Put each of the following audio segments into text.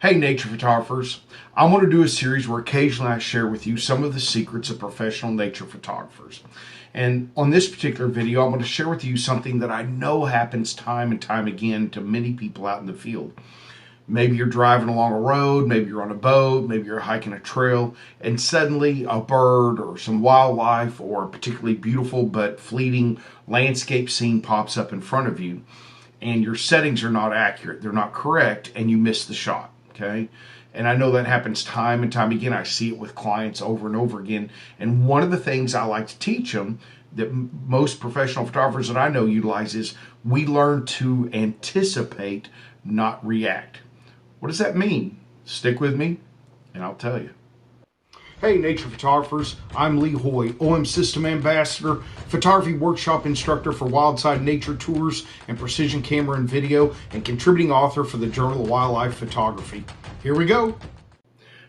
Hey nature photographers, I want to do a series where occasionally I share with you some of the secrets of professional nature photographers. And on this particular video, I'm going to share with you something that I know happens time and time again to many people out in the field. Maybe you're driving along a road, maybe you're on a boat, maybe you're hiking a trail, and suddenly a bird or some wildlife or a particularly beautiful but fleeting landscape scene pops up in front of you, and your settings are not accurate, they're not correct, and you miss the shot. Okay. And I know that happens time and time again. I see it with clients over and over again. And one of the things I like to teach them that most professional photographers that I know utilize is we learn to anticipate, not react. What does that mean? Stick with me and I'll tell you. Hey nature photographers, I'm Lee Hoy, OM System Ambassador, photography workshop instructor for Wildside Nature Tours and Precision Camera and Video, and contributing author for the Journal of Wildlife Photography. Here we go.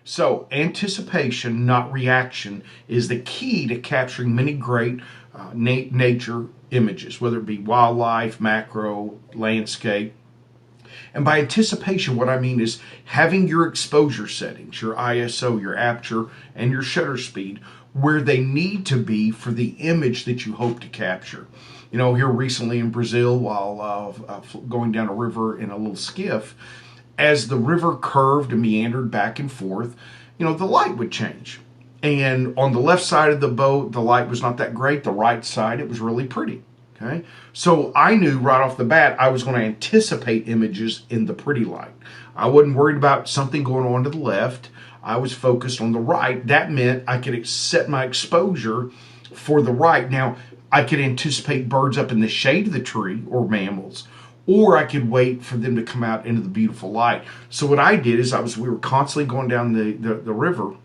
So anticipation, not reaction, is the key to capturing many great nature images, whether it be wildlife, macro, landscape. And by anticipation, what I mean is having your exposure settings, your ISO, your aperture, and your shutter speed where they need to be for the image that you hope to capture. You know, here recently in Brazil, while going down a river in a little skiff, as the river curved and meandered back and forth, you know, the light would change. And on the left side of the boat, the light was not that great. The right side, it was really pretty. Okay, so I knew right off the bat I was going to anticipate images in the pretty light. I wasn't worried about something going on to the left. I was focused on the right. That meant I could set my exposure for the right. Now, I could anticipate birds up in the shade of the tree or mammals, or I could wait for them to come out into the beautiful light. So what I did is we were constantly going down the river.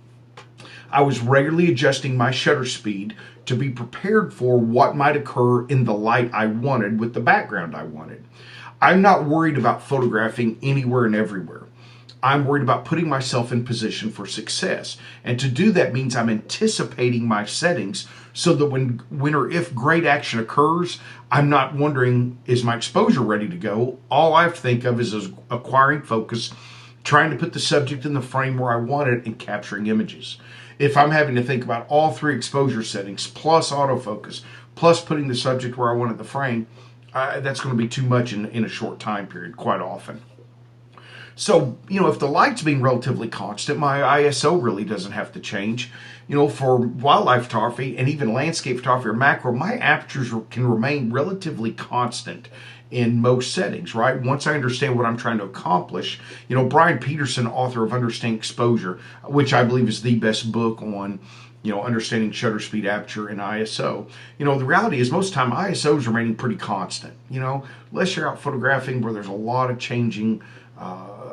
I was regularly adjusting my shutter speed to be prepared for what might occur in the light I wanted with the background I wanted. I'm not worried about photographing anywhere and everywhere. I'm worried about putting myself in position for success. And to do that means I'm anticipating my settings so that when or if great action occurs, I'm not wondering, is my exposure ready to go? All I have to think of is acquiring focus, trying to put the subject in the frame where I want it, and capturing images. If I'm having to think about all three exposure settings, plus autofocus, plus putting the subject where I want it the frame, that's going to be too much in a short time period quite often. So, you know, if the light's being relatively constant, my ISO really doesn't have to change. You know, for wildlife photography and even landscape photography or macro, my apertures can remain relatively constant in most settings, right? Once I understand what I'm trying to accomplish, you know, Brian Peterson, author of Understanding Exposure, which I believe is the best book on, you know, understanding shutter speed, aperture, and ISO. You know, the reality is most of the time ISO is remaining pretty constant, you know, unless you're out photographing where there's a lot of changing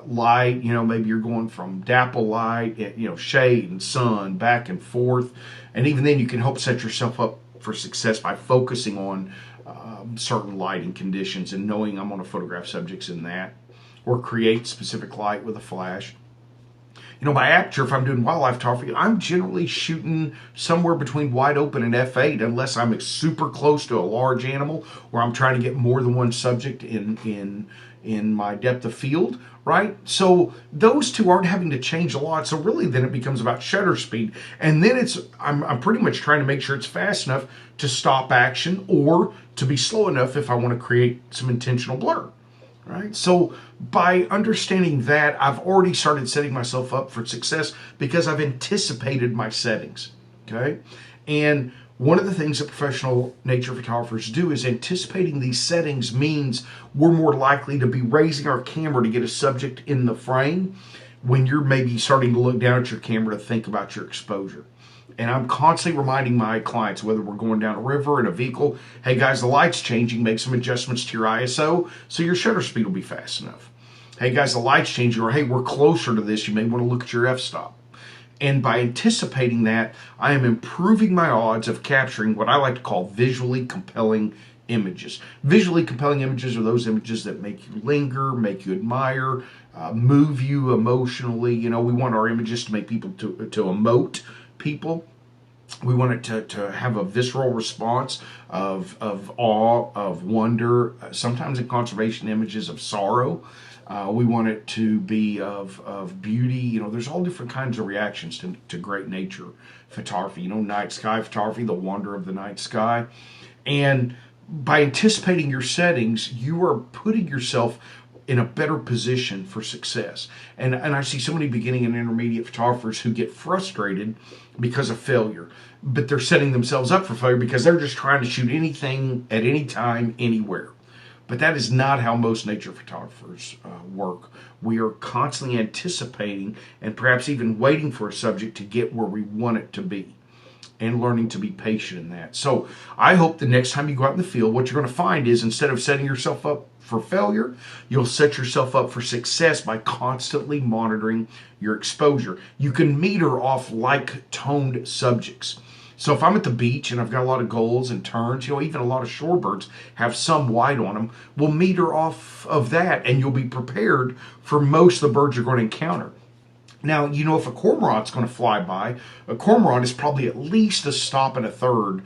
light, you know, maybe you're going from dapple light, you know, shade and sun back and forth. And even then you can help set yourself up for success by focusing on certain lighting conditions and knowing I'm going to photograph subjects in that, or create specific light with a flash. You know, my aperture, if I'm doing wildlife photography, I'm generally shooting somewhere between wide open and f8, unless I'm super close to a large animal, or I'm trying to get more than one subject in my depth of field, right? So those two aren't having to change a lot. So really then it becomes about shutter speed. And then I'm pretty much trying to make sure it's fast enough to stop action or to be slow enough if I want to create some intentional blur, right? So by understanding that, I've already started setting myself up for success because I've anticipated my settings, okay? And one of the things that professional nature photographers do is anticipating these settings means we're more likely to be raising our camera to get a subject in the frame when you're maybe starting to look down at your camera to think about your exposure. And I'm constantly reminding my clients, whether we're going down a river in a vehicle, hey guys, the light's changing, make some adjustments to your ISO so your shutter speed will be fast enough. Hey guys, the light's changing, or hey, we're closer to this, you may want to look at your f-stop. And by anticipating that, I am improving my odds of capturing what I like to call visually compelling images. Visually compelling images are those images that make you linger, make you admire, move you emotionally. You know, we want our images to make people to emote people. We want it to have a visceral response of awe, of wonder, sometimes in conservation images of sorrow. We want it to be of beauty. You know, there's all different kinds of reactions to great nature photography. You know, night sky photography, the wonder of the night sky. And by anticipating your settings, you are putting yourself in a better position for success. And I see so many beginning and intermediate photographers who get frustrated because of failure, but they're setting themselves up for failure because they're just trying to shoot anything at any time, anywhere. But that is not how most nature photographers work. We are constantly anticipating and perhaps even waiting for a subject to get where we want it to be, and learning to be patient in that. So I hope the next time you go out in the field, what you're going to find is, instead of setting yourself up for failure, you'll set yourself up for success by constantly monitoring your exposure. You can meter off like-toned subjects. So if I'm at the beach and I've got a lot of gulls and terns, you know, even a lot of shorebirds have some white on them, we'll meter off of that, and you'll be prepared for most of the birds you're going to encounter. Now, you know, if a cormorant's going to fly by, a cormorant is probably at least a stop and a third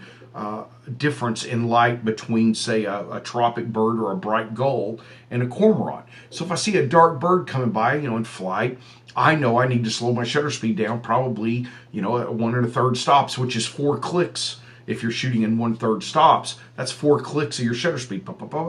difference in light between, say, a tropic bird or a bright gull and a cormorant. So if I see a dark bird coming by, you know, in flight, I know I need to slow my shutter speed down, probably, you know, at 1 1/3 stops, which is 4 clicks. If you're shooting in 1/3 stops, that's 4 clicks of your shutter speed.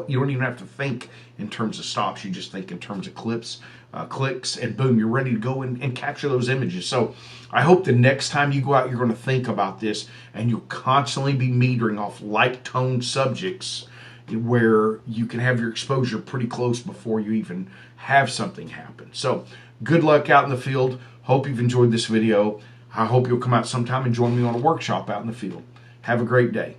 You don't even have to think in terms of stops. You just think in terms of clicks, and boom, you're ready to go and capture those images. So I hope the next time you go out, you're going to think about this, and you'll constantly be metering off light-toned subjects where you can have your exposure pretty close before you even have something happen. So good luck out in the field. Hope you've enjoyed this video. I hope you'll come out sometime and join me on a workshop out in the field. Have a great day.